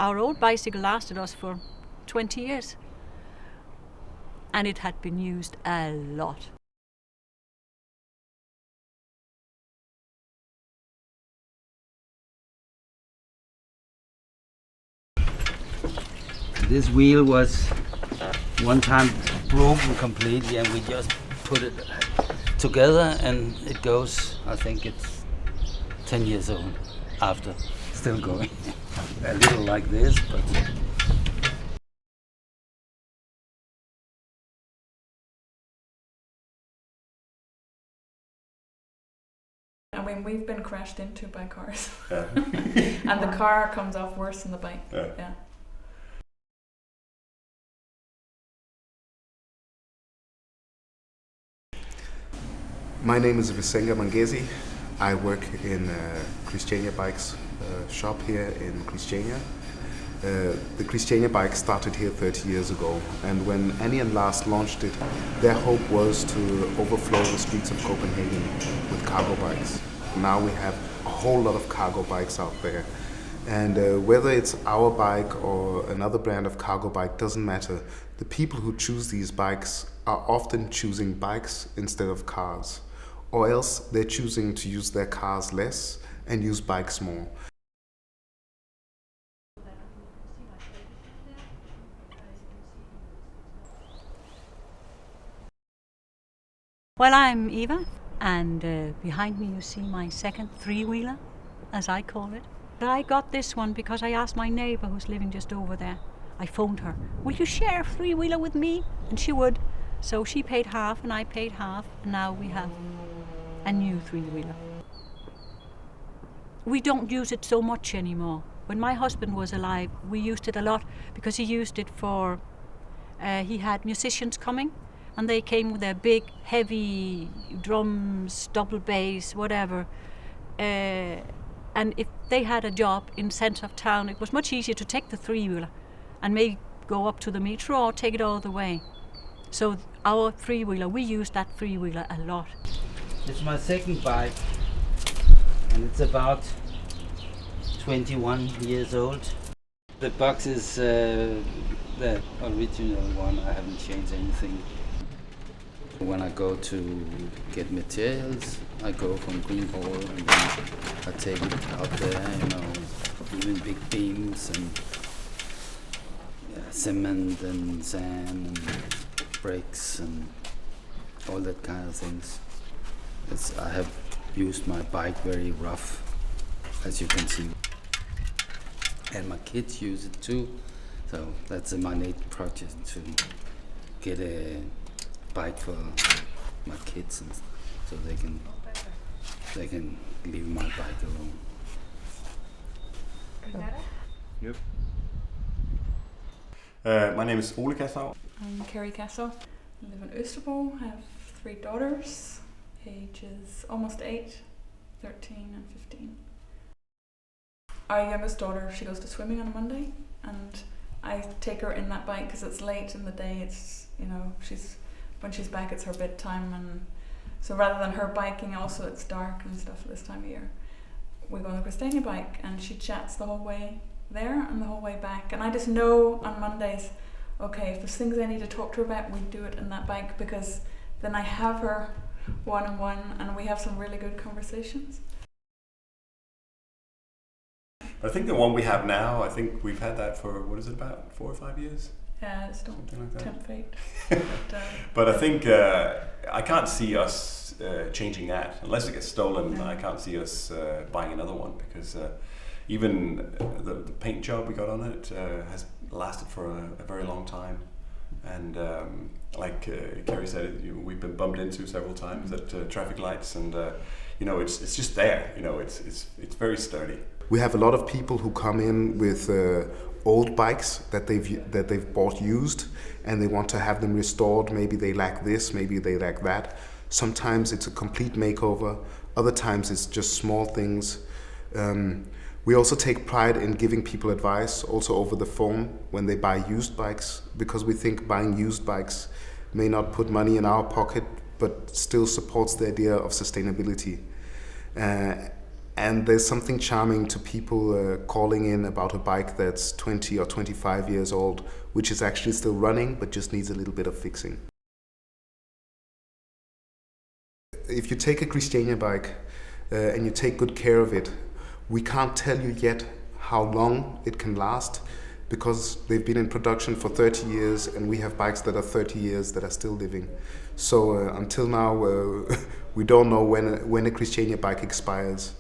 Our old bicycle lasted us for 20 years, and it had been used a lot. This wheel was one time broken completely, and we just put it together, and it goes, I think it's 10 years old after, still going. A little like this, but I mean, we've been crashed into by cars. And the car comes off worse than the bike. Yeah. My name is Visenga Mangezi. I work in Christiania Bikes shop here in Christiania. The Christiania bike started here 30 years ago, and when Annie and Lars launched it, their hope was to overflow the streets of Copenhagen with cargo bikes. Now we have a whole lot of cargo bikes out there, and whether it's our bike or another brand of cargo bike doesn't matter. The people who choose these bikes are often choosing bikes instead of cars, or else they're choosing to use their cars less and use bikes more. Well, I'm Eva, and behind me you see my second three-wheeler, as I call it. I got this one because I asked my neighbour who's living just over there. I phoned her, will you share a three-wheeler with me? And she would. So she paid half and I paid half, and now we have a new three-wheeler. We don't use it so much anymore. When my husband was alive, we used it a lot because he used it for, he had musicians coming, and they came with their big, heavy drums, double bass, whatever. And if they had a job in centre of town, it was much easier to take the three-wheeler and maybe go up to the metro or take it all the way. So our three-wheeler, we use that three-wheeler a lot. it's my second bike, and it's about 21 years old. The box is the original one. I haven't changed anything. When I go to get materials, I go from Green Hall and then I take it out there, doing big beams and cement and sand and bricks and all that kind of things. I have used my bike very rough, as you can see. And my kids use it too, so that's my next project, to get a bike for my kids, and so they can leave my bike alone. Yep. My name is Ole Kassau. I'm Carrie Castle. I live in Österbo. I have 3 daughters, ages almost 8, 13 and 15. Our youngest daughter, she goes to swimming on a Monday, and I take her in that bike because it's late in the day. It's, when she's back, it's her bedtime, and so rather than her biking, also it's dark and stuff this time of year. We go on the Christiania bike, and she chats the whole way there and the whole way back. And I just know on Mondays, okay, if there's things I need to talk to her about, we do it in that bike, because then I have her one-on-one and we have some really good conversations. I think the one we have now, I think we've had that for, what is it, about 4 or 5 years? Yeah, it's Something like that. tempt fate. But I think I can't see us changing that. Unless it gets stolen, I can't see us buying another one, because even the paint job we got on it has lasted for a very long time. And like Carrie said, we've been bumped into several times at traffic lights, and it's just there. It's very sturdy. We have a lot of people who come in with old bikes that they've bought used, and they want to have them restored. Maybe they lack this, maybe they lack that. Sometimes it's a complete makeover. Other times it's just small things. We also take pride in giving people advice, also over the phone, when they buy used bikes, because we think buying used bikes may not put money in our pocket, but still supports the idea of sustainability. And there's something charming to people calling in about a bike that's 20 or 25 years old, which is actually still running, but just needs a little bit of fixing. If you take a Christiania bike and you take good care of it, we can't tell you yet how long it can last, because they've been in production for 30 years and we have bikes that are 30 years that are still living. So until now, we don't know when a Christiania bike expires.